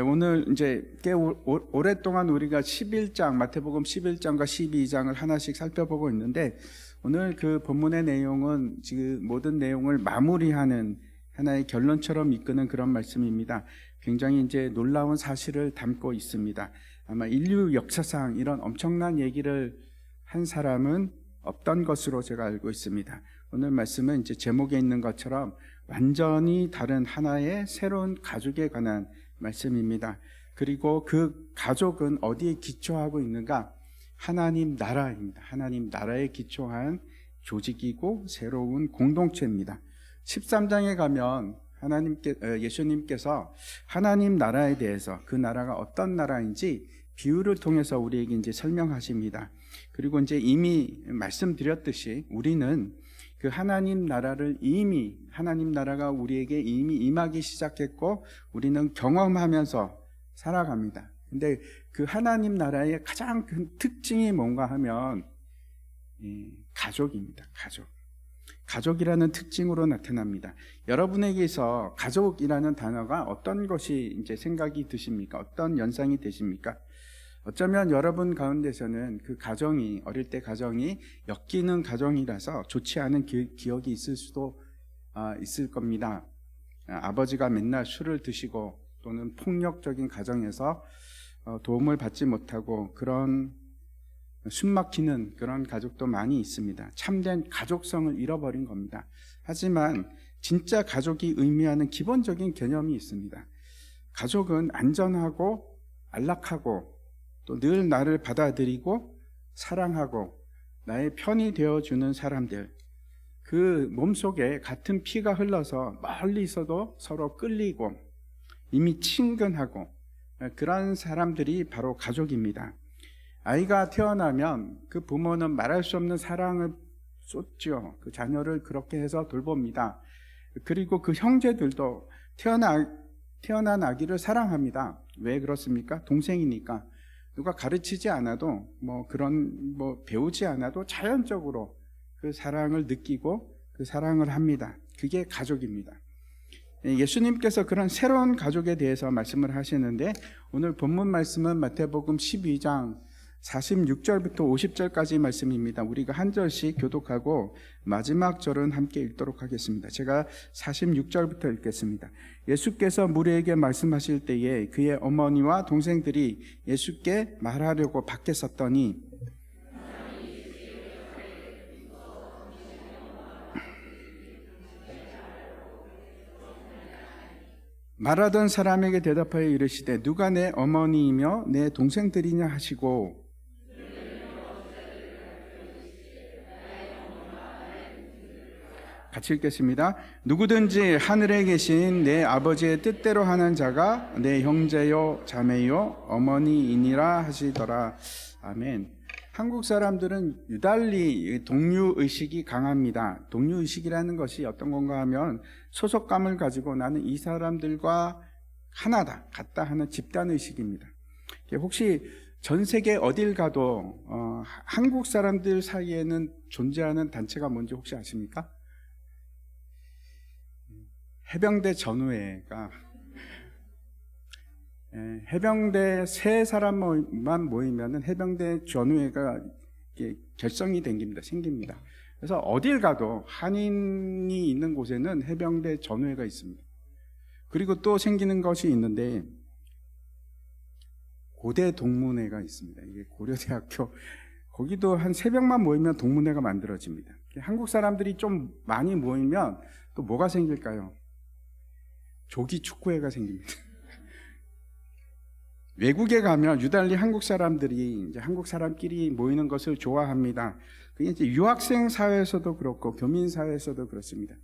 오늘 이제 꽤 오랫동안 우리가 11장, 마태복음 11장과 12장을 하나씩 살펴보고 있는데, 오늘 그 본문의 내용은 지금 모든 내용을 마무리하는 하나의 결론처럼 이끄는 그런 말씀입니다. 굉장히 이제 놀라운 사실을 담고 있습니다. 아마 인류 역사상 이런 엄청난 얘기를 한 사람은 없던 것으로 제가 알고 있습니다. 오늘 말씀은 이제 제목에 있는 것처럼 완전히 다른 하나의 새로운 가족에 관한 말씀입니다. 그리고 그 가족은 어디에 기초하고 있는가? 하나님 나라입니다. 하나님 나라에 기초한 조직이고 새로운 공동체입니다. 13장에 가면 예수님께서 하나님 나라에 대해서 그 나라가 어떤 나라인지 비유를 통해서 우리에게 이제 설명하십니다. 그리고 이제 이미 말씀드렸듯이 우리는 그 하나님 나라를 이미, 하나님 나라가 우리에게 이미 임하기 시작했고 우리는 경험하면서 살아갑니다. 근데 그 하나님 나라의 가장 큰 특징이 뭔가 하면 가족입니다. 가족이라는 특징으로 나타납니다. 여러분에게서 가족이라는 단어가 어떤 것이 이제 생각이 드십니까? 어떤 연상이 되십니까? 어쩌면 여러분 가운데서는 그 가정이, 어릴 때 가정이 엮이는 가정이라서 좋지 않은 기억이 있을 수도 있을 겁니다. 아버지가 맨날 술을 드시고 또는 폭력적인 가정에서 도움을 받지 못하고 그런 숨막히는 그런 가족도 많이 있습니다. 참된 가족성을 잃어버린 겁니다. 하지만 진짜 가족이 의미하는 기본적인 개념이 있습니다. 가족은 안전하고 안락하고 또 늘 나를 받아들이고 사랑하고 나의 편이 되어주는 사람들, 그 몸속에 같은 피가 흘러서 멀리 있어도 서로 끌리고 이미 친근하고 그런 사람들이 바로 가족입니다. 아이가 태어나면 그 부모는 말할 수 없는 사랑을 쏟죠. 그 자녀를 그렇게 해서 돌봅니다. 그리고 그 형제들도 태어난 아기를 사랑합니다. 왜 그렇습니까? 동생이니까. 누가 가르치지 않아도 배우지 않아도 자연적으로 그 사랑을 느끼고 그 사랑을 합니다. 그게 가족입니다. 예수님께서 그런 새로운 가족에 대해서 말씀을 하시는데 오늘 본문 말씀은 마태복음 12장 46절부터 50절까지 말씀입니다. 우리가 한 절씩 교독하고 마지막 절은 함께 읽도록 하겠습니다. 제가 46절부터 읽겠습니다. 예수께서 무리에게 말씀하실 때에 그의 어머니와 동생들이 예수께 말하려고 밖에 섰더니 말하던 사람에게 대답하여 이르시되 누가 내 어머니이며 내 동생들이냐 하시고 같이 읽겠습니다. 누구든지 하늘에 계신 내 아버지의 뜻대로 하는 자가 내 형제요 자매요 어머니이니라 하시더라. 아멘. 한국 사람들은 유달리 동료의식이 강합니다. 동료의식이라는 것이 어떤 건가 하면 소속감을 가지고 나는 이 사람들과 하나다, 같다 하는 집단의식입니다. 혹시 전 세계 어딜 가도 한국 사람들 사이에는 존재하는 단체가 뭔지 혹시 아십니까? 해병대 전우회가 해병대 세 사람만 모이면 해병대 전우회가 결성이 생깁니다. 그래서 어딜 가도 한인이 있는 곳에는 해병대 전우회가 있습니다. 그리고 또 생기는 것이 있는데 고대 동문회가 있습니다. 이게 고려대학교 거기도 한 3명만 모이면 동문회가 만들어집니다. 한국 사람들이 좀 많이 모이면 또 뭐가 생길까요? 조기 축구회가 생깁니다. 외국에 가면 유달리 한국 사람들이 이제 한국 사람끼리 모이는 것을 좋아합니다. 그게 이제 유학생 사회에서도 그렇고 교민 사회에서도 그렇습니다.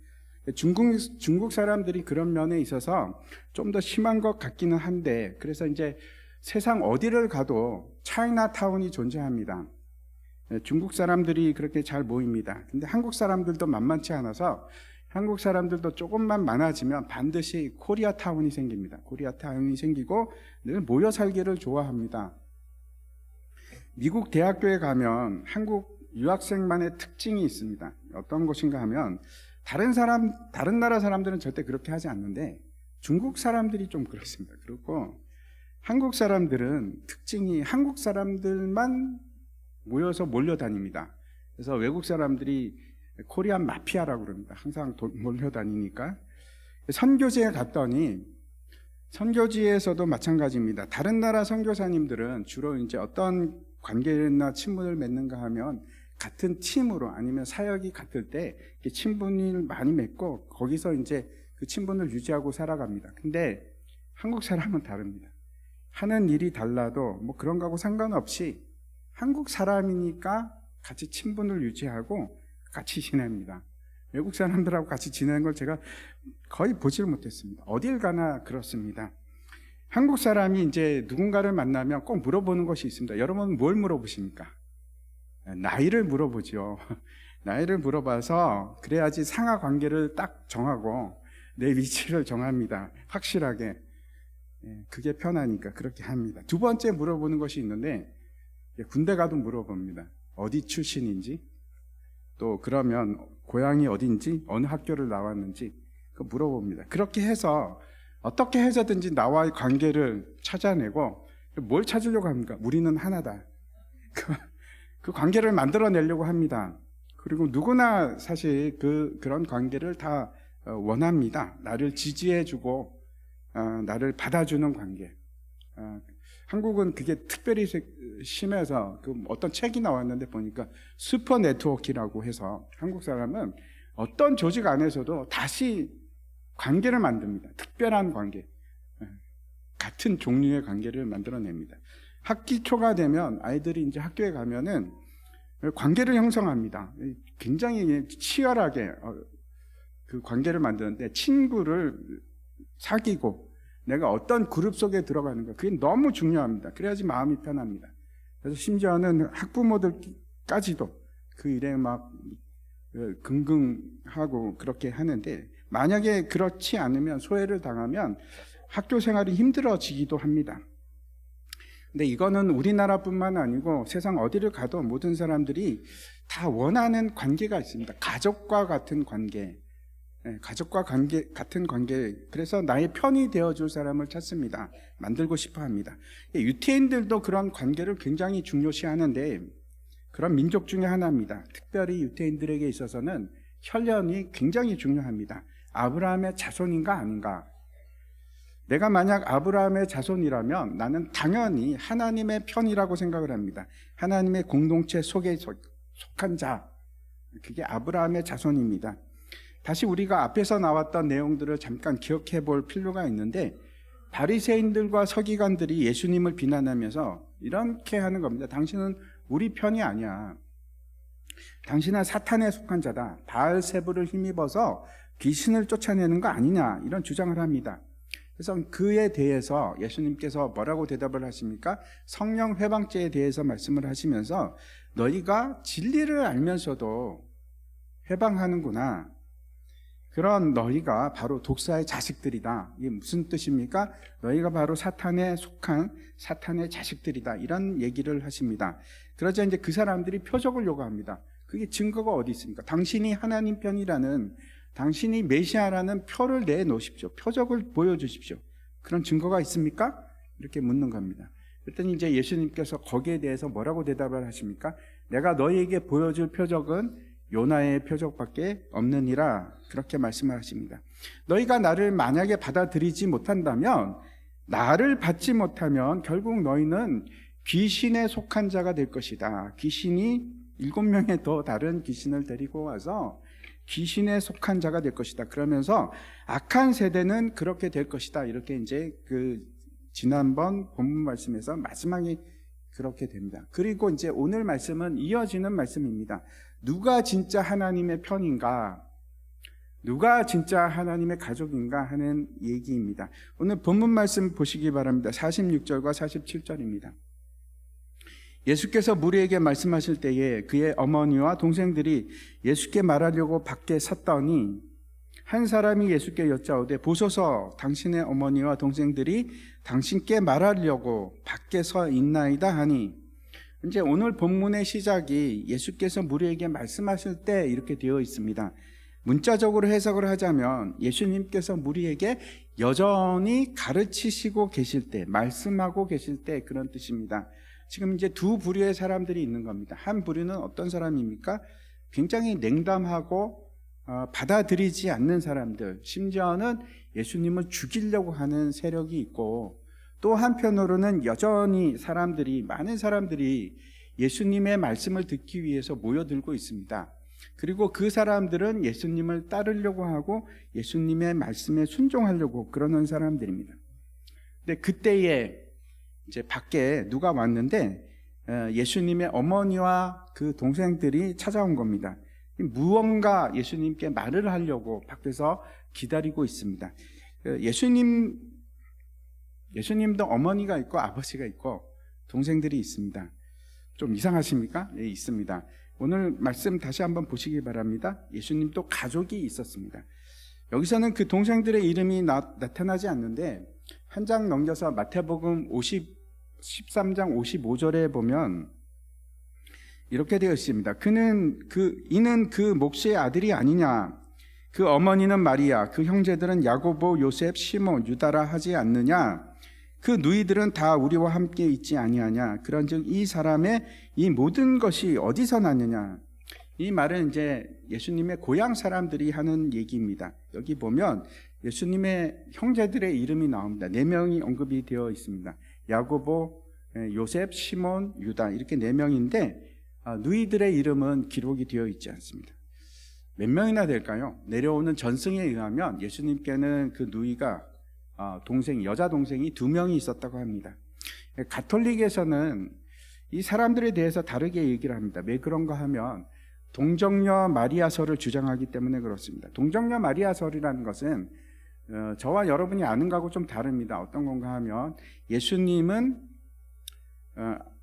중국 사람들이 그런 면에 있어서 좀 더 심한 것 같기는 한데 그래서 이제 세상 어디를 가도 차이나타운이 존재합니다. 중국 사람들이 그렇게 잘 모입니다. 근데 한국 사람들도 만만치 않아서 한국 사람들도 조금만 많아지면 반드시 코리아타운이 생깁니다. 코리아타운이 생기고 늘 모여 살기를 좋아합니다. 미국 대학교에 가면 한국 유학생만의 특징이 있습니다. 어떤 것인가 하면 다른 나라 사람들은 절대 그렇게 하지 않는데 중국 사람들이 좀 그렇습니다. 그리고 한국 사람들은 특징이 한국 사람들만 모여서 몰려다닙니다. 그래서 외국 사람들이 코리안 마피아라고 그럽니다. 항상 몰려다니니까. 선교지에 갔더니 선교지에서도 마찬가지입니다. 다른 나라 선교사님들은 주로 이제 어떤 관계나 친분을 맺는가 하면 같은 팀으로 아니면 사역이 같을 때 친분을 많이 맺고 거기서 이제 그 친분을 유지하고 살아갑니다. 근데 한국 사람은 다릅니다. 하는 일이 달라도 뭐 그런 거하고 상관없이 한국 사람이니까 같이 친분을 유지하고 같이 지냅니다. 외국 사람들하고 같이 지내는 걸 제가 거의 보질 못했습니다. 어딜 가나 그렇습니다. 한국 사람이 이제 누군가를 만나면 꼭 물어보는 것이 있습니다. 여러분 뭘 물어보십니까? 나이를 물어보죠. 나이를 물어봐서 그래야지 상하 관계를 딱 정하고 내 위치를 정합니다. 확실하게. 그게 편하니까 그렇게 합니다. 두 번째 물어보는 것이 있는데 군대 가도 물어봅니다. 어디 출신인지, 또 그러면 고향이 어딘지, 어느 학교를 나왔는지 그 물어봅니다. 그렇게 해서 어떻게 해서든지 나와의 관계를 찾아내고 뭘 찾으려고 합니까? 우리는 하나다. 그 관계를 만들어내려고 합니다. 그리고 누구나 사실 그런 관계를 다 원합니다. 나를 지지해주고 나를 받아주는 관계. 한국은 그게 특별히 심해서 어떤 책이 나왔는데 보니까 슈퍼 네트워크라고 해서 한국 사람은 어떤 조직 안에서도 다시 관계를 만듭니다. 특별한 관계. 같은 종류의 관계를 만들어냅니다. 학기 초가 되면 아이들이 이제 학교에 가면은 관계를 형성합니다. 굉장히 치열하게 그 관계를 만드는데 친구를 사귀고 내가 어떤 그룹 속에 들어가는가 그게 너무 중요합니다. 그래야지 마음이 편합니다. 그래서 심지어는 학부모들까지도 그 일에 막 긍긍하고 그렇게 하는데 만약에 그렇지 않으면 소외를 당하면 학교 생활이 힘들어지기도 합니다. 근데 이거는 우리나라뿐만 아니고 세상 어디를 가도 모든 사람들이 다 원하는 관계가 있습니다. 가족과 같은 관계. 가족과 같은 관계. 그래서 나의 편이 되어줄 사람을 찾습니다. 만들고 싶어 합니다. 유태인들도 그런 관계를 굉장히 중요시하는데 그런 민족 중에 하나입니다. 특별히 유태인들에게 있어서는 혈연이 굉장히 중요합니다. 아브라함의 자손인가 아닌가. 내가 만약 아브라함의 자손이라면 나는 당연히 하나님의 편이라고 생각을 합니다. 하나님의 공동체 속에 속한 자. 그게 아브라함의 자손입니다. 다시 우리가 앞에서 나왔던 내용들을 잠깐 기억해 볼 필요가 있는데 바리새인들과 서기관들이 예수님을 비난하면서 이렇게 하는 겁니다. 당신은 우리 편이 아니야. 당신은 사탄에 속한 자다. 바알세불을 힘입어서 귀신을 쫓아내는 거 아니냐 이런 주장을 합니다. 그래서 그에 대해서 예수님께서 뭐라고 대답을 하십니까? 성령 회방죄에 대해서 말씀을 하시면서 너희가 진리를 알면서도 회방하는구나. 그런 너희가 바로 독사의 자식들이다. 이게 무슨 뜻입니까? 너희가 바로 사탄에 속한 사탄의 자식들이다. 이런 얘기를 하십니다. 그러자 이제 그 사람들이 표적을 요구합니다. 그게 증거가 어디 있습니까? 당신이 하나님 편이라는, 당신이 메시아라는 표를 내놓으십시오. 표적을 보여주십시오. 그런 증거가 있습니까? 이렇게 묻는 겁니다. 그랬더니 이제 예수님께서 거기에 대해서 뭐라고 대답을 하십니까? 내가 너희에게 보여줄 표적은 요나의 표적밖에 없느니라. 그렇게 말씀을 하십니다. 너희가 나를 만약에 받아들이지 못한다면, 나를 받지 못하면 결국 너희는 귀신에 속한 자가 될 것이다. 귀신이 7명의 더 다른 귀신을 데리고 와서 귀신에 속한 자가 될 것이다. 그러면서 악한 세대는 그렇게 될 것이다. 이렇게 이제 지난번 본문 말씀에서 마지막에 그렇게 됩니다. 그리고 이제 오늘 말씀은 이어지는 말씀입니다. 누가 진짜 하나님의 편인가? 누가 진짜 하나님의 가족인가 하는 얘기입니다. 오늘 본문 말씀 보시기 바랍니다. 46절과 47절입니다. 예수께서 무리에게 말씀하실 때에 그의 어머니와 동생들이 예수께 말하려고 밖에 섰더니 한 사람이 예수께 여짜오되 보소서 당신의 어머니와 동생들이 당신께 말하려고 밖에 서 있나이다 하니, 이제 오늘 본문의 시작이 예수께서 무리에게 말씀하실 때 이렇게 되어 있습니다. 문자적으로 해석을 하자면 예수님께서 무리에게 여전히 가르치시고 계실 때, 말씀하고 계실 때 그런 뜻입니다. 지금 이제 두 부류의 사람들이 있는 겁니다. 한 부류는 어떤 사람입니까? 굉장히 냉담하고 받아들이지 않는 사람들, 심지어는 예수님을 죽이려고 하는 세력이 있고, 또 한편으로는 여전히 많은 사람들이 예수님의 말씀을 듣기 위해서 모여들고 있습니다. 그리고 그 사람들은 예수님을 따르려고 하고 예수님의 말씀에 순종하려고 그러는 사람들입니다. 근데 그때에 이제 밖에 누가 왔는데 예수님의 어머니와 그 동생들이 찾아온 겁니다. 무언가 예수님께 말을 하려고 밖에서 기다리고 있습니다. 예수님도 어머니가 있고 아버지가 있고 동생들이 있습니다. 좀 이상하십니까? 예, 있습니다. 오늘 말씀 다시 한번 보시기 바랍니다. 예수님도 가족이 있었습니다. 여기서는 그 동생들의 이름이 나타나지 않는데 한 장 넘겨서 마태복음 13장 55절에 보면 이렇게 되어 있습니다. 이는 그 목수의 아들이 아니냐? 그 어머니는 마리아, 그 형제들은 야고보, 요셉, 시몬, 유다라 하지 않느냐? 그 누이들은 다 우리와 함께 있지 아니하냐? 그런즉 이 사람의 이 모든 것이 어디서 났느냐? 이 말은 이제 예수님의 고향 사람들이 하는 얘기입니다. 여기 보면 예수님의 형제들의 이름이 나옵니다. 4명이 언급이 되어 있습니다. 야고보, 요셉, 시몬, 유다 이렇게 4명인데 누이들의 이름은 기록이 되어 있지 않습니다. 몇 명이나 될까요? 내려오는 전승에 의하면 예수님께는 그 누이가 여자 동생이 2명이 있었다고 합니다. 가톨릭에서는 이 사람들에 대해서 다르게 얘기를 합니다. 왜 그런가 하면 동정녀 마리아설을 주장하기 때문에 그렇습니다. 동정녀 마리아설이라는 것은 저와 여러분이 아는 거하고 좀 다릅니다. 어떤 건가 하면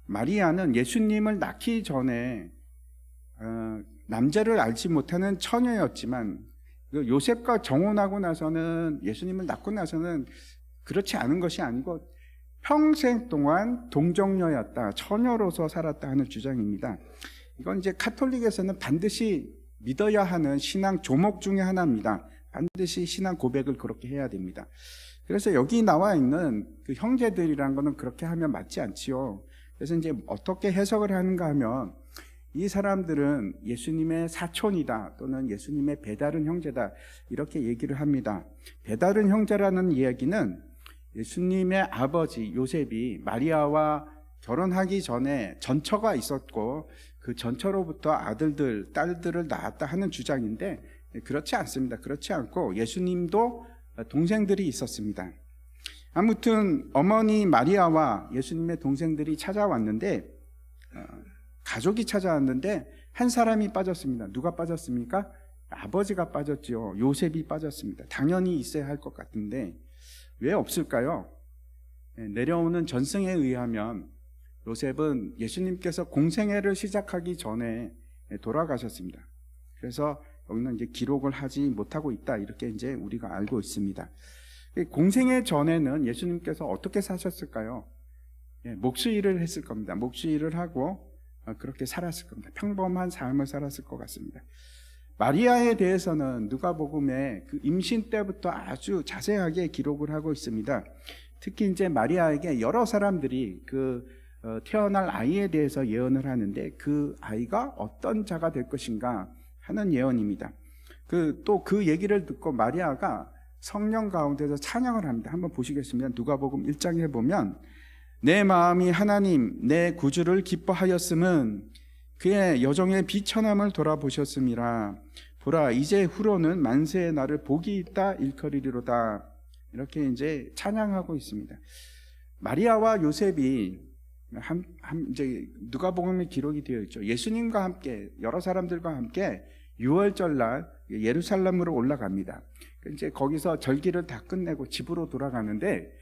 마리아는 예수님을 낳기 전에 남자를 알지 못하는 처녀였지만 요셉과 정혼하고 나서는 예수님을 낳고 나서는 그렇지 않은 것이 아니고 평생 동안 동정녀였다, 처녀로서 살았다 하는 주장입니다. 이건 이제 카톨릭에서는 반드시 믿어야 하는 신앙 조목 중에 하나입니다. 반드시 신앙 고백을 그렇게 해야 됩니다. 그래서 여기 나와 있는 그 형제들이라는 것은 그렇게 하면 맞지 않지요. 그래서 이제 어떻게 해석을 하는가 하면 이 사람들은 예수님의 사촌이다 또는 예수님의 배다른 형제다 이렇게 얘기를 합니다. 배다른 형제라는 이야기는 예수님의 아버지 요셉이 마리아와 결혼하기 전에 전처가 있었고 그 전처로부터 아들들, 딸들을 낳았다 하는 주장인데 그렇지 않습니다. 그렇지 않고 예수님도 동생들이 있었습니다. 아무튼 어머니 마리아와 예수님의 동생들이 찾아왔는데 가족이 찾아왔는데 한 사람이 빠졌습니다. 누가 빠졌습니까? 아버지가 빠졌죠. 요셉이 빠졌습니다. 당연히 있어야 할 것 같은데 왜 없을까요? 내려오는 전승에 의하면 요셉은 예수님께서 공생애를 시작하기 전에 돌아가셨습니다. 그래서 여기는 이제 기록을 하지 못하고 있다 이렇게 이제 우리가 알고 있습니다. 공생애 전에는 예수님께서 어떻게 사셨을까요? 목수 일을 했을 겁니다. 목수 일을 하고 그렇게 살았을 겁니다. 평범한 삶을 살았을 것 같습니다. 마리아에 대해서는 누가복음에 그 임신 때부터 아주 자세하게 기록을 하고 있습니다. 특히 이제 마리아에게 여러 사람들이 태어날 아이에 대해서 예언을 하는데 그 아이가 어떤 자가 될 것인가 하는 예언입니다. 또 그 얘기를 듣고 마리아가 성령 가운데서 찬양을 합니다. 한번 보시겠습니다. 누가복음 1장에 보면 내 마음이 하나님 내 구주를 기뻐하였음은 그의 여종의 비천함을 돌아보셨음이라. 보라 이제 후로는 만세의 날을 복이 있다 일컬이리로다. 이렇게 이제 찬양하고 있습니다. 마리아와 요셉이 이제 누가복음에 기록이 되어 있죠. 예수님과 함께 여러 사람들과 함께 6월절 날 예루살렘으로 올라갑니다. 이제 거기서 절기를 다 끝내고 집으로 돌아가는데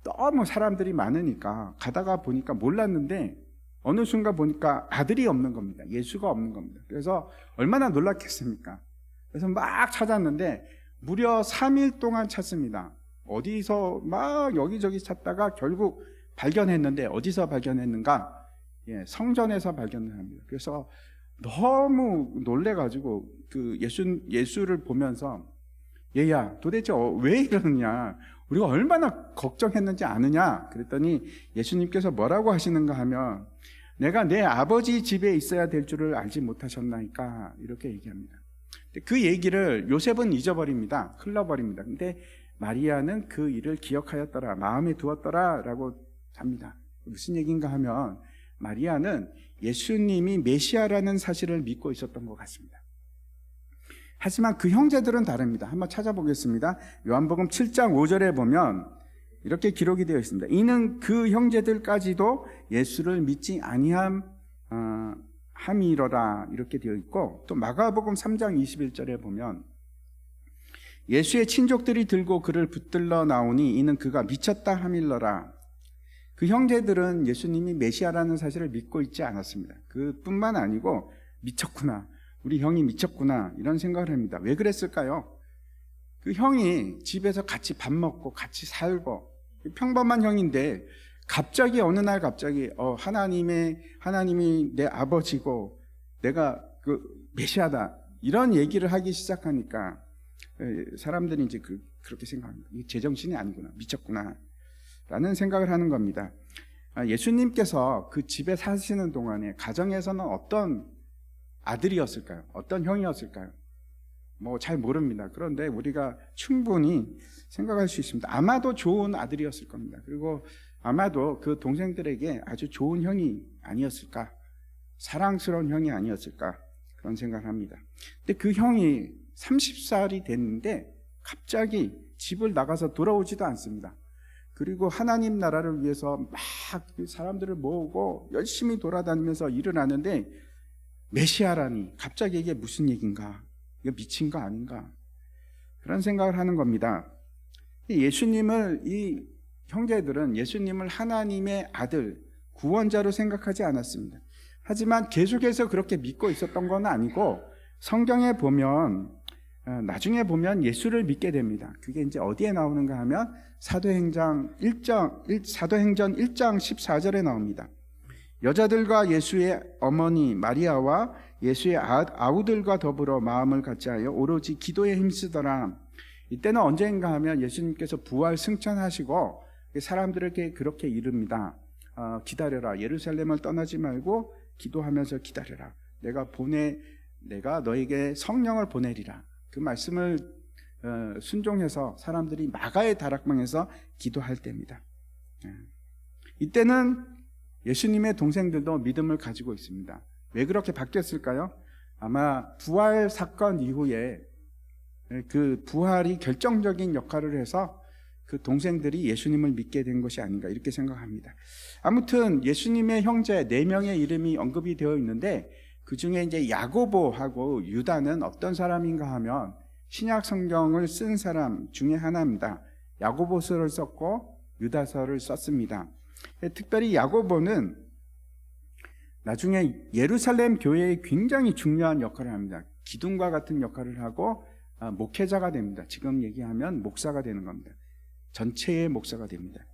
너무 사람들이 많으니까 가다가 보니까 몰랐는데 어느 순간 보니까 아들이 없는 겁니다. 예수가 없는 겁니다. 그래서 얼마나 놀랐겠습니까? 그래서 막 찾았는데 무려 3일 동안 찾습니다. 어디서 막 여기저기 찾다가 결국 발견했는데 어디서 발견했는가? 성전에서 발견을 합니다. 그래서 너무 놀래가지고 그 예수를 보면서 얘야 도대체 왜 이러느냐? 우리가 얼마나 걱정했는지 아느냐? 그랬더니 예수님께서 뭐라고 하시는가 하면 내가 내 아버지 집에 있어야 될 줄을 알지 못하셨나이까 이렇게 얘기합니다. 그 얘기를 요셉은 잊어버립니다. 흘러버립니다. 근데 마리아는 그 일을 기억하였더라, 마음에 두었더라 라고 합니다. 무슨 얘기인가 하면 마리아는 예수님이 메시아라는 사실을 믿고 있었던 것 같습니다. 하지만 그 형제들은 다릅니다. 한번 찾아보겠습니다. 요한복음 7장 5절에 보면 이렇게 기록이 되어 있습니다. 이는 그 형제들까지도 예수를 믿지 아니함이러라 이렇게 되어 있고, 또 마가복음 3장 21절에 보면 예수의 친족들이 들고 그를 붙들러 나오니 이는 그가 미쳤다 함일러라. 그 형제들은 예수님이 메시아라는 사실을 믿고 있지 않았습니다. 그뿐만 아니고 미쳤구나, 우리 형이 미쳤구나 이런 생각을 합니다. 왜 그랬을까요? 그 형이 집에서 같이 밥 먹고 같이 살고 평범한 형인데 갑자기 어느 날 갑자기 하나님이 내 아버지고 내가 그 메시아다 이런 얘기를 하기 시작하니까 사람들이 이제 그렇게 생각합니다. 이 제정신이 아니구나, 미쳤구나 라는 생각을 하는 겁니다. 예수님께서 그 집에 사시는 동안에 가정에서는 어떤 아들이었을까요? 어떤 형이었을까요? 잘 모릅니다. 그런데 우리가 충분히 생각할 수 있습니다. 아마도 좋은 아들이었을 겁니다. 그리고 아마도 그 동생들에게 아주 좋은 형이 아니었을까, 사랑스러운 형이 아니었을까, 그런 생각을 합니다. 근데 그 형이 30살이 됐는데 갑자기 집을 나가서 돌아오지도 않습니다. 그리고 하나님 나라를 위해서 막 사람들을 모으고 열심히 돌아다니면서 일을 하는데 메시아라니, 갑자기 이게 무슨 얘기인가, 이게 미친 거 아닌가, 그런 생각을 하는 겁니다. 이 형제들은 예수님을 하나님의 아들, 구원자로 생각하지 않았습니다. 하지만 계속해서 그렇게 믿고 있었던 건 아니고, 성경에 보면 나중에 보면 예수를 믿게 됩니다. 그게 이제 어디에 나오는가 하면 사도행전 1장 14절에 나옵니다. 여자들과 예수의 어머니 마리아와 예수의 아우들과 더불어 마음을 같이하여 오로지 기도에 힘쓰더라. 이때는 언제인가 하면 예수님께서 부활 승천하시고 사람들에게 그렇게 이릅니다. 기다려라, 예루살렘을 떠나지 말고 기도하면서 기다려라. 내가 너에게 성령을 보내리라. 그 말씀을 순종해서 사람들이 마가의 다락방에서 기도할 때입니다. 이때는 예수님의 동생들도 믿음을 가지고 있습니다. 왜 그렇게 바뀌었을까요? 아마 부활 사건 이후에 그 부활이 결정적인 역할을 해서 그 동생들이 예수님을 믿게 된 것이 아닌가 이렇게 생각합니다. 아무튼 예수님의 형제 4명의 이름이 언급이 되어 있는데 그 중에 이제 야고보하고 유다는 어떤 사람인가 하면 신약 성경을 쓴 사람 중에 하나입니다. 야고보서를 썼고 유다서를 썼습니다. 특별히 야고보는 나중에 예루살렘 교회에 굉장히 중요한 역할을 합니다. 기둥과 같은 역할을 하고 목회자가 됩니다. 지금 얘기하면 목사가 되는 겁니다. 전체의 목사가 됩니다.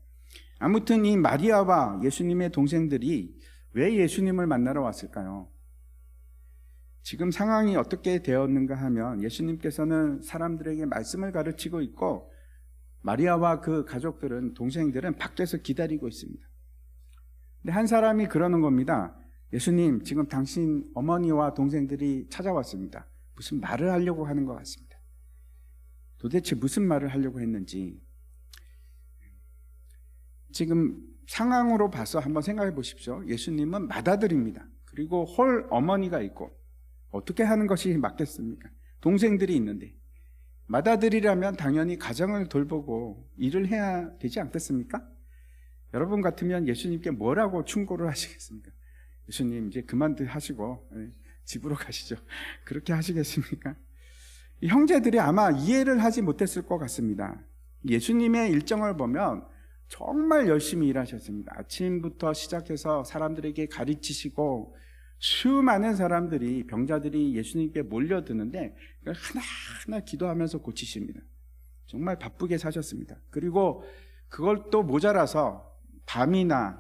아무튼 이 마리아와 예수님의 동생들이 왜 예수님을 만나러 왔을까요? 지금 상황이 어떻게 되었는가 하면 예수님께서는 사람들에게 말씀을 가르치고 있고 마리아와 그 가족들은, 동생들은 밖에서 기다리고 있습니다. 근데 한 사람이 그러는 겁니다. 예수님, 지금 당신 어머니와 동생들이 찾아왔습니다. 무슨 말을 하려고 하는 것 같습니다. 도대체 무슨 말을 하려고 했는지 지금 상황으로 봐서 한번 생각해 보십시오. 예수님은 맏아들입니다. 그리고 홀 어머니가 있고 어떻게 하는 것이 맞겠습니까? 동생들이 있는데 맏아들이라면 당연히 가정을 돌보고 일을 해야 되지 않겠습니까? 여러분 같으면 예수님께 뭐라고 충고를 하시겠습니까? 예수님 이제 그만들 하시고 집으로 가시죠. 그렇게 하시겠습니까? 이 형제들이 아마 이해를 하지 못했을 것 같습니다. 예수님의 일정을 보면 정말 열심히 일하셨습니다. 아침부터 시작해서 사람들에게 가르치시고 수많은 사람들이, 병자들이 예수님께 몰려드는데 하나하나 기도하면서 고치십니다. 정말 바쁘게 사셨습니다. 그리고 그걸 또 모자라서 밤이나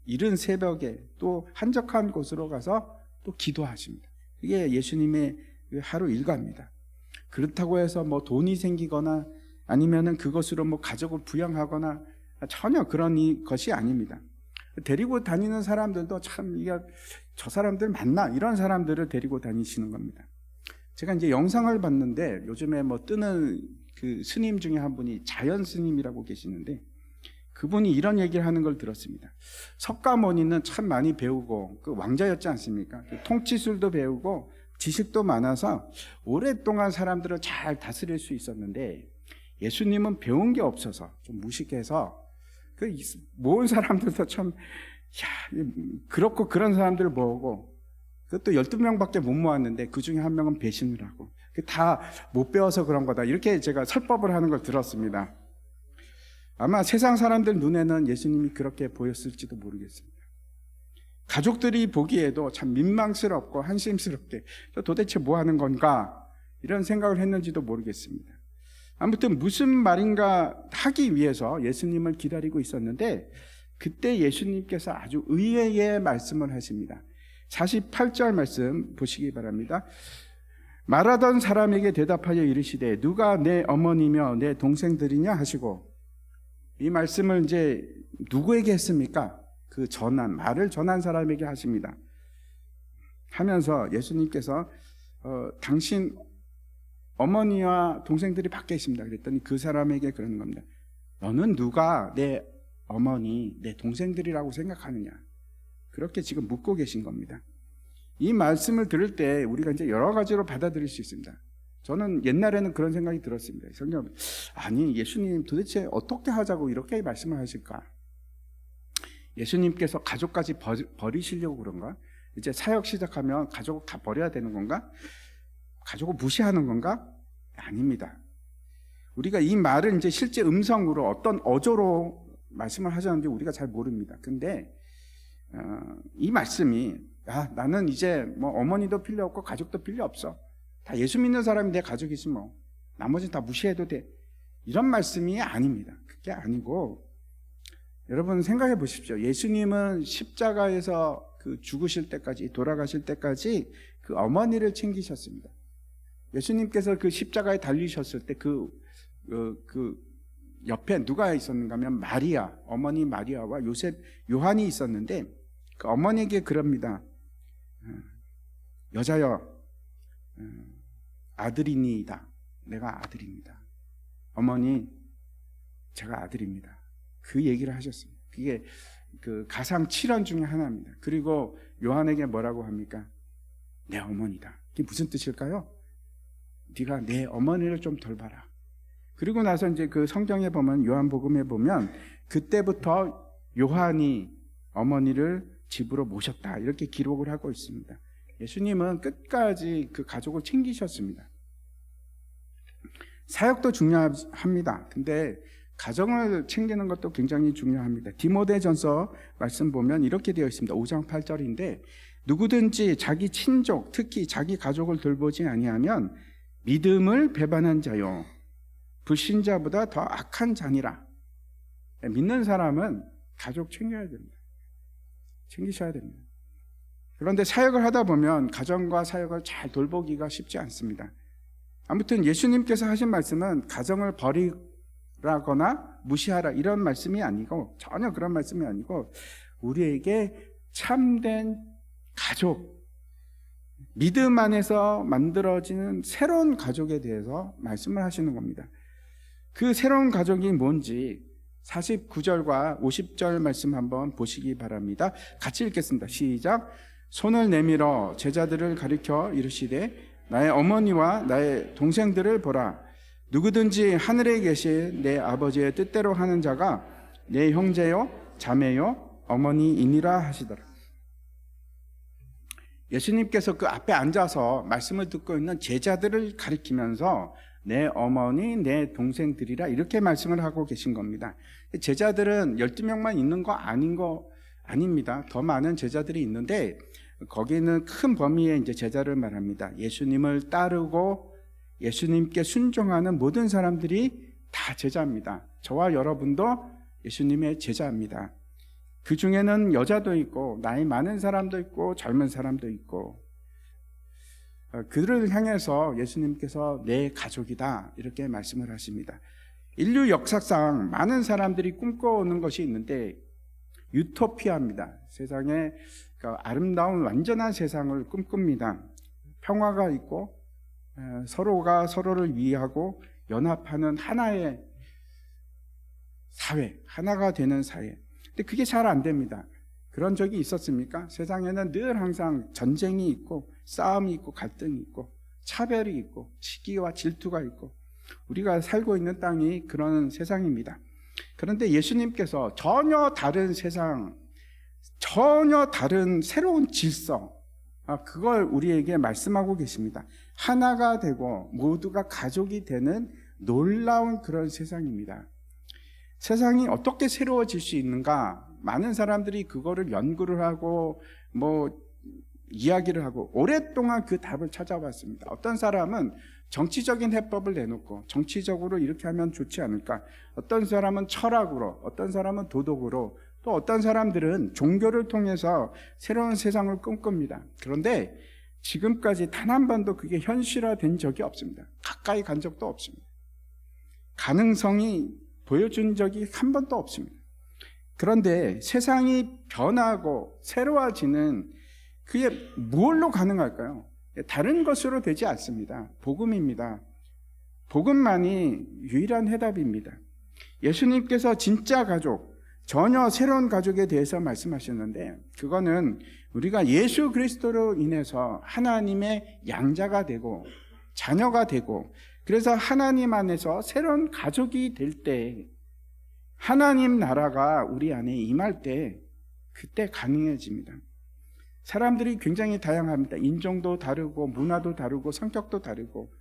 이른 새벽에 또 한적한 곳으로 가서 또 기도하십니다. 이게 예수님의 하루 일과입니다. 그렇다고 해서 뭐 돈이 생기거나 아니면은 그것으로 뭐 가족을 부양하거나 전혀 그런 것이 아닙니다. 데리고 다니는 사람들도 참 이게 저 사람들 맞나 이런 사람들을 데리고 다니시는 겁니다. 제가 이제 영상을 봤는데 요즘에 뭐 뜨는 그 스님 중에 한 분이 자연 스님이라고 계시는데 그분이 이런 얘기를 하는 걸 들었습니다. 석가모니는 참 많이 배우고 그 왕자였지 않습니까? 그 통치술도 배우고 지식도 많아서 오랫동안 사람들을 잘 다스릴 수 있었는데 예수님은 배운 게 없어서 좀 무식해서 그 모은 사람들도 참 그렇고 그런 사람들을 모으고 그것도 12명밖에 못 모았는데 그 중에 한 명은 배신을 하고 다 못 배워서 그런 거다 이렇게 제가 설법을 하는 걸 들었습니다. 아마 세상 사람들 눈에는 예수님이 그렇게 보였을지도 모르겠습니다. 가족들이 보기에도 참 민망스럽고 한심스럽게 도대체 뭐 하는 건가 이런 생각을 했는지도 모르겠습니다. 아무튼 무슨 말인가 하기 위해서 예수님을 기다리고 있었는데 그때 예수님께서 아주 의외의 말씀을 하십니다. 48절 말씀 보시기 바랍니다. 말하던 사람에게 대답하여 이르시되 누가 내 어머니며 내 동생들이냐 하시고 이 말씀을 이제 누구에게 했습니까? 그 말을 전한 사람에게 하십니다. 하면서 예수님께서 당신 어머니와 동생들이 밖에 있습니다. 그랬더니 그 사람에게 그러는 겁니다. 너는 누가 내 어머니, 내 동생들이라고 생각하느냐? 그렇게 지금 묻고 계신 겁니다. 이 말씀을 들을 때 우리가 이제 여러 가지로 받아들일 수 있습니다. 저는 옛날에는 그런 생각이 들었습니다. 성경, 아니 예수님 도대체 어떻게 하자고 이렇게 말씀을 하실까? 예수님께서 가족까지 버리시려고 그런가? 이제 사역 시작하면 가족을 다 버려야 되는 건가? 가족을 무시하는 건가? 아닙니다. 우리가 이 말을 이제 실제 음성으로 어떤 어조로 말씀을 하셨는지 우리가 잘 모릅니다. 근데 이 말씀이 나는 이제 뭐 어머니도 필요 없고 가족도 필요 없어. 다 예수 믿는 사람이 내 가족이지 뭐. 나머지는 다 무시해도 돼. 이런 말씀이 아닙니다. 그게 아니고 여러분 생각해 보십시오. 예수님은 십자가에서 그 죽으실 때까지 돌아가실 때까지 그 어머니를 챙기셨습니다. 예수님께서 그 십자가에 달리셨을 때 그 옆에 누가 있었는가 하면 마리아, 어머니 마리아와 요셉, 요한이 있었는데 그 어머니에게 그럽니다. 여자여, 아들이니이다. 내가 아들입니다. 어머니, 제가 아들입니다. 그 얘기를 하셨습니다. 그게 그 가상 7원 중에 하나입니다. 그리고 요한에게 뭐라고 합니까? 내 어머니다. 그게 무슨 뜻일까요? 네가 내 어머니를 좀 돌봐라. 그리고 나서 이제 그 성경에 보면 요한복음에 보면 그때부터 요한이 어머니를 집으로 모셨다 이렇게 기록을 하고 있습니다. 예수님은 끝까지 그 가족을 챙기셨습니다. 사역도 중요합니다. 근데 가정을 챙기는 것도 굉장히 중요합니다. 디모데전서 말씀 보면 이렇게 되어 있습니다. 5장 8절인데 누구든지 자기 친족 특히 자기 가족을 돌보지 아니하면 믿음을 배반한 자요 불신자보다 더 악한 자니라. 믿는 사람은 가족 챙겨야 됩니다. 챙기셔야 됩니다. 그런데 사역을 하다 보면 가정과 사역을 잘 돌보기가 쉽지 않습니다. 아무튼 예수님께서 하신 말씀은 가정을 버리라거나 무시하라 이런 말씀이 아니고 전혀 그런 말씀이 아니고 우리에게 참된 가족, 믿음 안에서 만들어지는 새로운 가족에 대해서 말씀을 하시는 겁니다. 그 새로운 가족이 뭔지 49절과 50절 말씀 한번 보시기 바랍니다. 같이 읽겠습니다. 시작. 손을 내밀어 제자들을 가리켜 이르시되 나의 어머니와 나의 동생들을 보라. 누구든지 하늘에 계신 내 아버지의 뜻대로 하는 자가 내 형제요 자매요 어머니이니라 하시더라. 예수님께서 그 앞에 앉아서 말씀을 듣고 있는 제자들을 가리키면서 내 어머니, 내 동생들이라 이렇게 말씀을 하고 계신 겁니다. 제자들은 12명만 있는 거 아닙니다. 더 많은 제자들이 있는데 거기는 큰 범위의 이제 제자를 말합니다. 예수님을 따르고 예수님께 순종하는 모든 사람들이 다 제자입니다. 저와 여러분도 예수님의 제자입니다. 그 중에는 여자도 있고 나이 많은 사람도 있고 젊은 사람도 있고 그들을 향해서 예수님께서 내 가족이다 이렇게 말씀을 하십니다. 인류 역사상 많은 사람들이 꿈꿔오는 것이 있는데 유토피아입니다. 세상에 아름다운 완전한 세상을 꿈꿉니다. 평화가 있고 서로가 서로를 위하고 연합하는 하나의 사회, 하나가 되는 사회. 근데 그게 잘 안 됩니다. 그런 적이 있었습니까? 세상에는 늘 항상 전쟁이 있고 싸움이 있고 갈등이 있고 차별이 있고 시기와 질투가 있고 우리가 살고 있는 땅이 그런 세상입니다. 그런데 예수님께서 전혀 다른 세상, 전혀 다른 새로운 질서, 그걸 우리에게 말씀하고 계십니다. 하나가 되고 모두가 가족이 되는 놀라운 그런 세상입니다. 세상이 어떻게 새로워질 수 있는가? 많은 사람들이 그거를 연구를 하고 이야기를 하고 오랫동안 그 답을 찾아왔습니다. 어떤 사람은 정치적인 해법을 내놓고 정치적으로 이렇게 하면 좋지 않을까? 어떤 사람은 철학으로, 어떤 사람은 도덕으로, 또 어떤 사람들은 종교를 통해서 새로운 세상을 꿈꿉니다. 그런데 지금까지 단 한 번도 그게 현실화된 적이 없습니다. 가까이 간 적도 없습니다. 가능성이 보여준 적이 한 번도 없습니다. 그런데 세상이 변하고 새로워지는 그게 뭘로 가능할까요? 다른 것으로 되지 않습니다. 복음입니다. 복음만이 유일한 해답입니다. 예수님께서 진짜 가족, 전혀 새로운 가족에 대해서 말씀하셨는데 그거는 우리가 예수 그리스도로 인해서 하나님의 양자가 되고 자녀가 되고 그래서 하나님 안에서 새로운 가족이 될 때 하나님 나라가 우리 안에 임할 때 그때 가능해집니다. 사람들이 굉장히 다양합니다. 인종도 다르고 문화도 다르고 성격도 다르고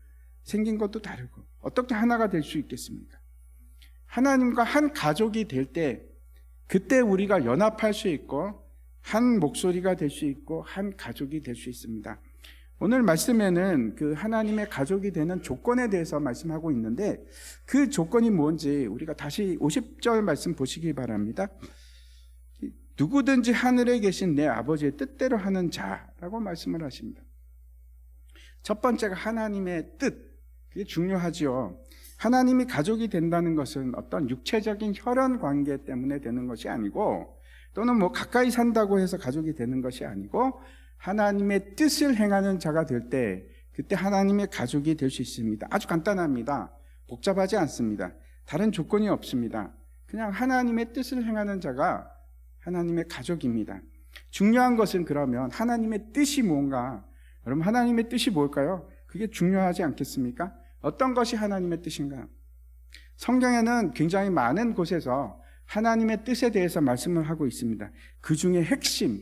생긴 것도 다르고 어떻게 하나가 될 수 있겠습니까? 하나님과 한 가족이 될 때 그때 우리가 연합할 수 있고 한 목소리가 될 수 있고 한 가족이 될 수 있습니다. 오늘 말씀에는 그 하나님의 가족이 되는 조건에 대해서 말씀하고 있는데 그 조건이 뭔지 우리가 다시 50절 말씀 보시기 바랍니다. 누구든지 하늘에 계신 내 아버지의 뜻대로 하는 자라고 말씀을 하십니다. 첫 번째가 하나님의 뜻, 그게 중요하지요. 하나님이 가족이 된다는 것은 어떤 육체적인 혈연 관계 때문에 되는 것이 아니고 또는 가까이 산다고 해서 가족이 되는 것이 아니고 하나님의 뜻을 행하는 자가 될 때 그때 하나님의 가족이 될 수 있습니다. 아주 간단합니다. 복잡하지 않습니다. 다른 조건이 없습니다. 그냥 하나님의 뜻을 행하는 자가 하나님의 가족입니다. 중요한 것은 그러면 하나님의 뜻이 뭔가? 여러분 하나님의 뜻이 뭘까요? 그게 중요하지 않겠습니까? 어떤 것이 하나님의 뜻인가? 성경에는 굉장히 많은 곳에서 하나님의 뜻에 대해서 말씀을 하고 있습니다. 그 중에 핵심,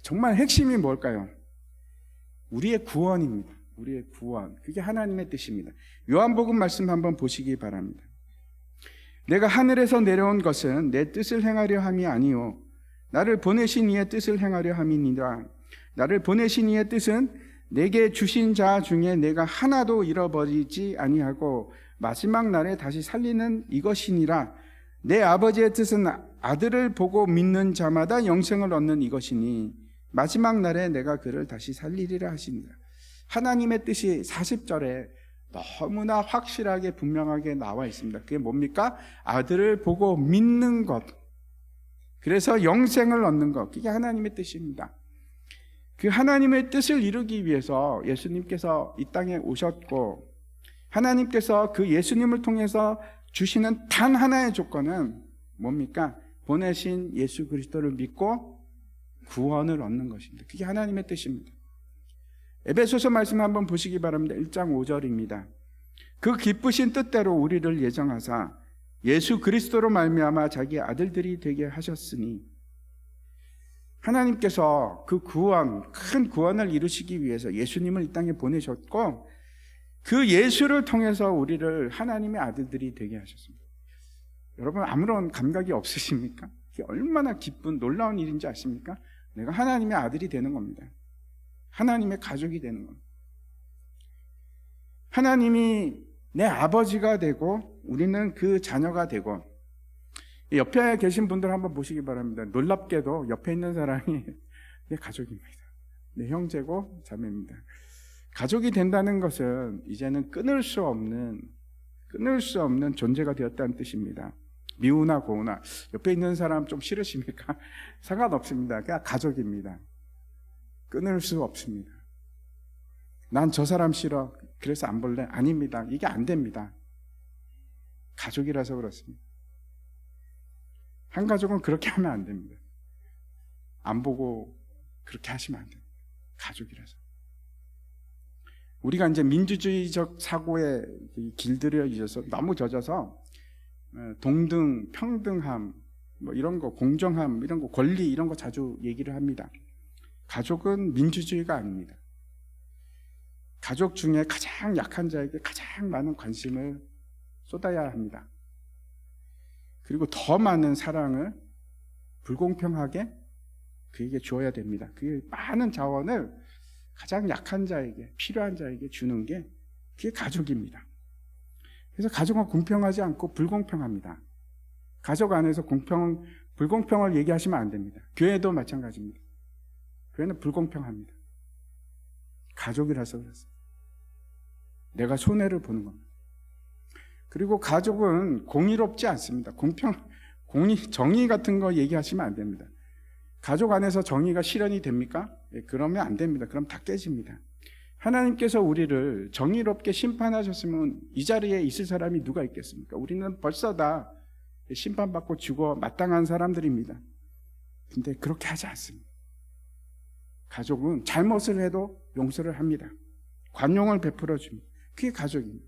정말 핵심이 뭘까요? 우리의 구원입니다. 우리의 구원. 그게 하나님의 뜻입니다. 요한복음 말씀 한번 보시기 바랍니다. 내가 하늘에서 내려온 것은 내 뜻을 행하려 함이 아니요 나를 보내신 이의 뜻을 행하려 함이니라. 나를 보내신 이의 뜻은 내게 주신 자 중에 내가 하나도 잃어버리지 아니하고 마지막 날에 다시 살리는 이것이니라. 내 아버지의 뜻은 아들을 보고 믿는 자마다 영생을 얻는 이것이니 마지막 날에 내가 그를 다시 살리리라 하시니라. 하나님의 뜻이 40절에 너무나 확실하게 분명하게 나와 있습니다. 그게 뭡니까? 아들을 보고 믿는 것, 그래서 영생을 얻는 것, 그게 하나님의 뜻입니다. 그 하나님의 뜻을 이루기 위해서 예수님께서 이 땅에 오셨고 하나님께서 그 예수님을 통해서 주시는 단 하나의 조건은 뭡니까? 보내신 예수 그리스도를 믿고 구원을 얻는 것입니다. 그게 하나님의 뜻입니다. 에베소서 말씀 한번 보시기 바랍니다. 1장 5절입니다. 그 기쁘신 뜻대로 우리를 예정하사 예수 그리스도로 말미암아 자기 아들들이 되게 하셨으니 하나님께서 그 구원, 큰 구원을 이루시기 위해서 예수님을 이 땅에 보내셨고 그 예수를 통해서 우리를 하나님의 아들들이 되게 하셨습니다. 여러분 아무런 감각이 없으십니까? 이게 얼마나 기쁜 놀라운 일인지 아십니까? 내가 하나님의 아들이 되는 겁니다. 하나님의 가족이 되는 겁니다. 하나님이 내 아버지가 되고 우리는 그 자녀가 되고 옆에 계신 분들 한번 보시기 바랍니다. 놀랍게도 옆에 있는 사람이 내 가족입니다. 내 형제고 자매입니다. 가족이 된다는 것은 이제는 끊을 수 끊을 수 없는 존재가 되었다는 뜻입니다. 미우나 고우나 옆에 있는 사람 좀 싫으십니까? 상관없습니다. 그냥 가족입니다. 끊을 수 없습니다. 난 저 사람 싫어. 그래서 안 볼래? 아닙니다. 이게 안 됩니다. 가족이라서 그렇습니다. 한 가족은 그렇게 하면 안 됩니다. 안 보고 그렇게 하시면 안 됩니다. 가족이라서. 우리가 이제 민주주의적 사고에 길들여 있어서 너무 젖어서 동등, 평등함, 뭐 이런 거, 공정함, 이런 거, 권리 이런 거 자주 얘기를 합니다. 가족은 민주주의가 아닙니다. 가족 중에 가장 약한 자에게 가장 많은 관심을 쏟아야 합니다. 그리고 더 많은 사랑을 불공평하게 그에게 주어야 됩니다. 그 많은 자원을 가장 약한 자에게, 필요한 자에게 주는 게 그게 가족입니다. 그래서 가족은 공평하지 않고 불공평합니다. 가족 안에서 불공평을 얘기하시면 안 됩니다. 교회도 마찬가지입니다. 교회는 불공평합니다. 가족이라서 그렇습니다. 내가 손해를 보는 겁니다. 그리고 가족은 공의롭지 않습니다. 정의 같은 거 얘기하시면 안 됩니다. 가족 안에서 정의가 실현이 됩니까? 그러면 안 됩니다. 그럼 다 깨집니다. 하나님께서 우리를 정의롭게 심판하셨으면 이 자리에 있을 사람이 누가 있겠습니까? 우리는 벌써 다 심판받고 죽어 마땅한 사람들입니다. 근데 그렇게 하지 않습니다. 가족은 잘못을 해도 용서를 합니다. 관용을 베풀어 줍니다. 그게 가족입니다.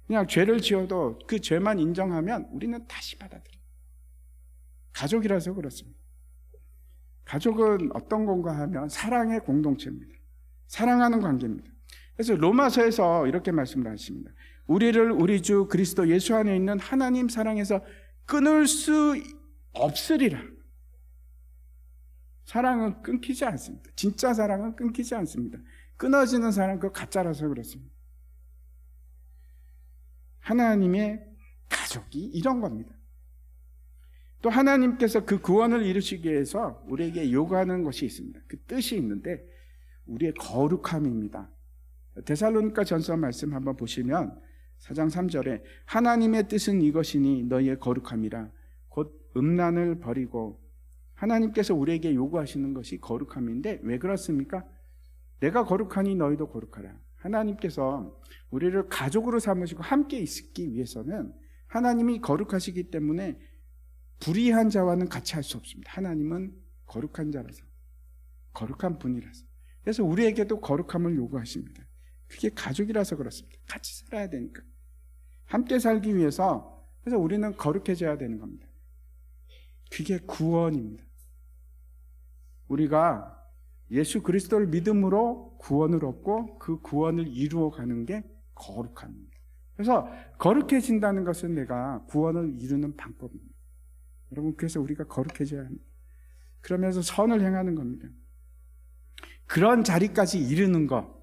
그냥 죄를 지어도 그 죄만 인정하면 우리는 다시 받아들여요. 가족이라서 그렇습니다. 가족은 어떤 건가 하면 사랑의 공동체입니다. 사랑하는 관계입니다. 그래서 로마서에서 이렇게 말씀을 하십니다. 우리를 우리 주 그리스도 예수 안에 있는 하나님 사랑에서 끊을 수 없으리라. 사랑은 끊기지 않습니다. 진짜 사랑은 끊기지 않습니다. 끊어지는 사랑은 그 가짜라서 그렇습니다. 하나님의 가족이 이런 겁니다. 또 하나님께서 그 구원을 이루시기 위해서 우리에게 요구하는 것이 있습니다. 그 뜻이 있는데 우리의 거룩함입니다. 데살로니가 전서 말씀 한번 보시면 4장 3절에 하나님의 뜻은 이것이니 너희의 거룩함이라 곧 음란을 버리고, 하나님께서 우리에게 요구하시는 것이 거룩함인데 왜 그렇습니까? 내가 거룩하니 너희도 거룩하라. 하나님께서 우리를 가족으로 삼으시고 함께 있기 위해서는 하나님이 거룩하시기 때문에 불의한 자와는 같이 할 수 없습니다. 하나님은 거룩한 자라서, 거룩한 분이라서. 그래서 우리에게도 거룩함을 요구하십니다. 그게 가족이라서 그렇습니다. 같이 살아야 되니까. 함께 살기 위해서, 그래서 우리는 거룩해져야 되는 겁니다. 그게 구원입니다. 우리가 예수 그리스도를 믿음으로 구원을 얻고 그 구원을 이루어가는 게 거룩함입니다. 그래서 거룩해진다는 것은 내가 구원을 이루는 방법입니다. 여러분, 그래서 우리가 거룩해져야 합니다. 그러면서 선을 행하는 겁니다. 그런 자리까지 이르는 것,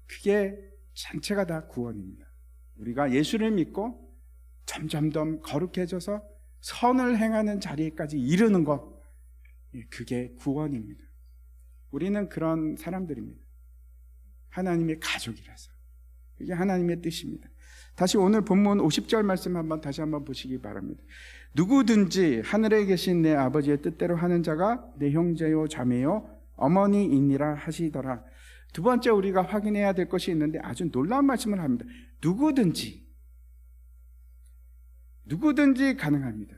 그게 전체가 다 구원입니다. 우리가 예수를 믿고 점점 더 거룩해져서 선을 행하는 자리까지 이르는 것, 그게 구원입니다. 우리는 그런 사람들입니다. 하나님의 가족이라서. 그게 하나님의 뜻입니다. 다시 오늘 본문 50절 말씀 다시 한번 보시기 바랍니다. 누구든지 하늘에 계신 내 아버지의 뜻대로 하는 자가 내 형제요 자매요 어머니이니라 하시더라. 두 번째 우리가 확인해야 될 것이 있는데 아주 놀라운 말씀을 합니다. 누구든지 가능합니다.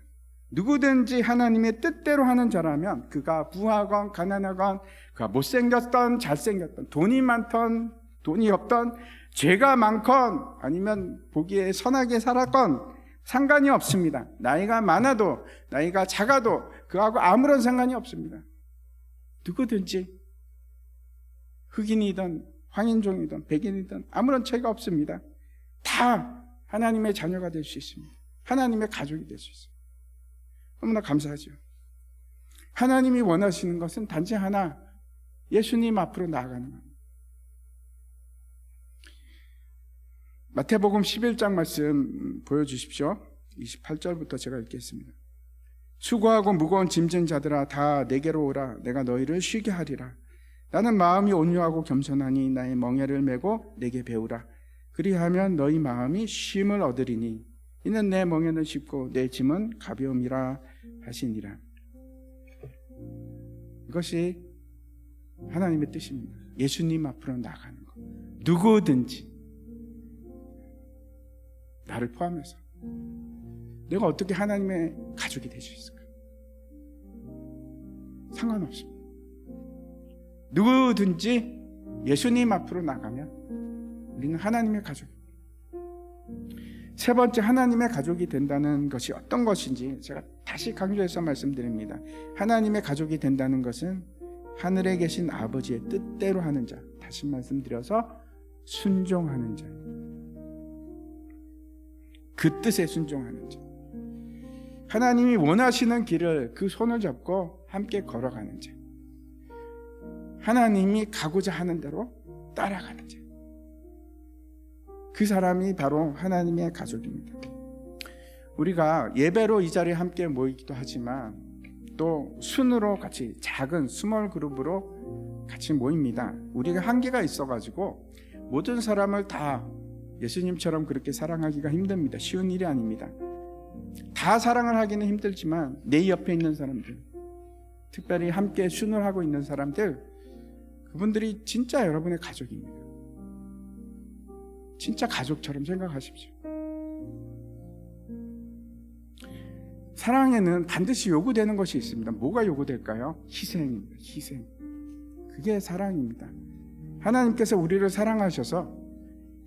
누구든지 하나님의 뜻대로 하는 자라면 그가 부하건 가난하건, 그가 못생겼던 잘생겼던, 돈이 많던 돈이 없던, 죄가 많건 아니면 보기에 선하게 살았건 상관이 없습니다. 나이가 많아도 나이가 작아도 그하고 아무런 상관이 없습니다. 누구든지 흑인이든 황인종이든 백인이든 아무런 차이가 없습니다. 다 하나님의 자녀가 될 수 있습니다. 하나님의 가족이 될 수 있습니다. 너무나 감사하죠. 하나님이 원하시는 것은 단지 하나, 예수님 앞으로 나아가는 겁니다. 마태복음 11장 말씀 보여주십시오. 28절부터 제가 읽겠습니다. 수고하고 무거운 짐진 자들아 다 내게로 오라. 내가 너희를 쉬게 하리라. 나는 마음이 온유하고 겸손하니 나의 멍에를 메고 내게 배우라. 그리하면 너희 마음이 쉼을 얻으리니 이는 내 멍에는 쉽고 내 짐은 가벼움이라 하시니라. 이것이 하나님의 뜻입니다. 예수님 앞으로 나가는 것. 누구든지, 나를 포함해서 내가 어떻게 하나님의 가족이 될 수 있을까? 상관없습니다. 누구든지 예수님 앞으로 나가면 우리는 하나님의 가족입니다. 세 번째, 하나님의 가족이 된다는 것이 어떤 것인지 제가 다시 강조해서 말씀드립니다. 하나님의 가족이 된다는 것은 하늘에 계신 아버지의 뜻대로 하는 자, 다시 말씀드려서 순종하는 자, 그 뜻에 순종하는 자, 하나님이 원하시는 길을 그 손을 잡고 함께 걸어가는 자, 하나님이 가고자 하는 대로 따라가는 자, 그 사람이 바로 하나님의 가족입니다. 우리가 예배로 이 자리에 함께 모이기도 하지만 또 순으로 같이 작은 스몰 그룹으로 같이 모입니다. 우리가 한계가 있어가지고 모든 사람을 다 예수님처럼 그렇게 사랑하기가 힘듭니다. 쉬운 일이 아닙니다. 다 사랑을 하기는 힘들지만 내 옆에 있는 사람들, 특별히 함께 순을 하고 있는 사람들, 그분들이 진짜 여러분의 가족입니다. 진짜 가족처럼 생각하십시오. 사랑에는 반드시 요구되는 것이 있습니다. 뭐가 요구될까요? 희생입니다. 희생. 그게 사랑입니다. 하나님께서 우리를 사랑하셔서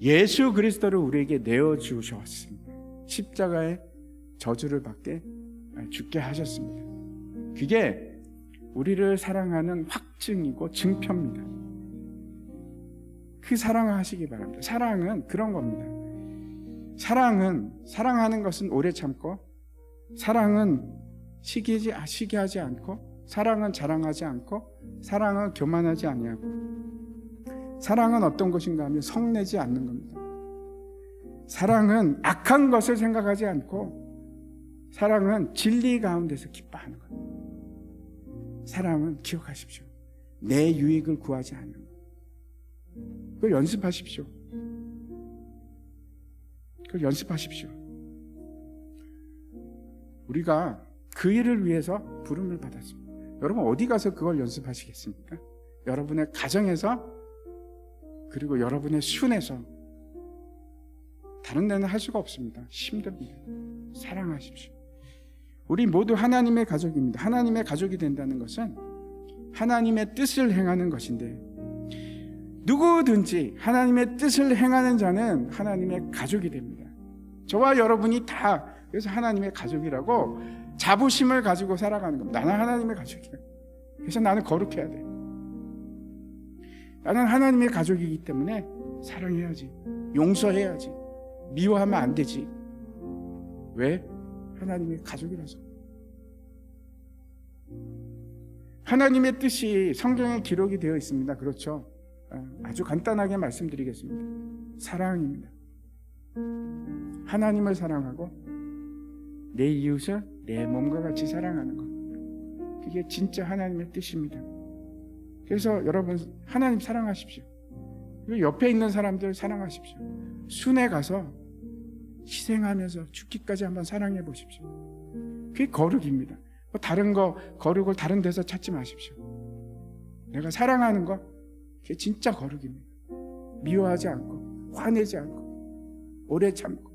예수 그리스도를 우리에게 내어주셨습니다. 십자가의 저주를 받게 죽게 하셨습니다. 그게 우리를 사랑하는 확증이고 증표입니다. 그 사랑을 하시기 바랍니다. 사랑은 그런 겁니다. 사랑하는 것은 오래 참고, 사랑은 시기하지 않고, 사랑은 자랑하지 않고, 사랑은 교만하지 아니하고, 사랑은 어떤 것인가 하면 성내지 않는 겁니다. 사랑은 악한 것을 생각하지 않고, 사랑은 진리 가운데서 기뻐하는 겁니다. 사랑은 기억하십시오. 내 유익을 구하지 않는 것. 그걸 연습하십시오. 그걸 연습하십시오. 우리가 그 일을 위해서 부름을 받았습니다. 여러분 어디 가서 그걸 연습하시겠습니까? 여러분의 가정에서, 그리고 여러분의 순에서. 다른 데는 할 수가 없습니다. 힘듭니다. 사랑하십시오. 우리 모두 하나님의 가족입니다. 하나님의 가족이 된다는 것은 하나님의 뜻을 행하는 것인데, 누구든지 하나님의 뜻을 행하는 자는 하나님의 가족이 됩니다. 저와 여러분이 다 그래서 하나님의 가족이라고 자부심을 가지고 살아가는 겁니다. 나는 하나님의 가족이야. 그래서 나는 거룩해야 돼. 나는 하나님의 가족이기 때문에 사랑해야지, 용서해야지, 미워하면 안 되지. 왜? 하나님의 가족이라서. 하나님의 뜻이 성경에 기록이 되어 있습니다. 그렇죠? 아주 간단하게 말씀드리겠습니다. 사랑입니다. 하나님을 사랑하고 내 이웃을 내 몸과 같이 사랑하는 것, 그게 진짜 하나님의 뜻입니다. 그래서 여러분 하나님 사랑하십시오. 그리고 옆에 있는 사람들 사랑하십시오. 순에 가서 희생하면서 죽기까지 한번 사랑해 보십시오. 그게 거룩입니다. 다른 거 거룩을 다른 데서 찾지 마십시오. 내가 사랑하는 거, 그게 진짜 거룩입니다. 미워하지 않고, 화내지 않고, 오래 참고,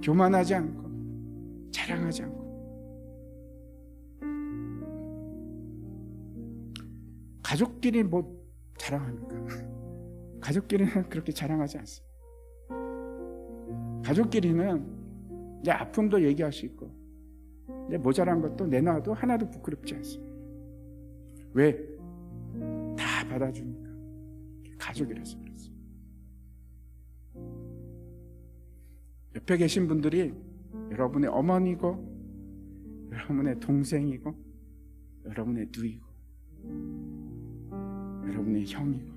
교만하지 않고, 자랑하지 않고. 가족끼리 뭐 자랑합니까? 가족끼리는 그렇게 자랑하지 않습니다. 가족끼리는 내 아픔도 얘기할 수 있고, 내 모자란 것도 내놔도 하나도 부끄럽지 않습니다. 왜? 다 받아주니까. 가족이라서 그렇습니다. 옆에 계신 분들이 여러분의 어머니고, 여러분의 동생이고, 여러분의 누이고, 여러분의 형이고,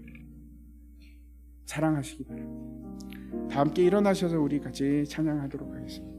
사랑하시기 바랍니다. 다 함께 일어나셔서 우리 같이 찬양하도록 하겠습니다.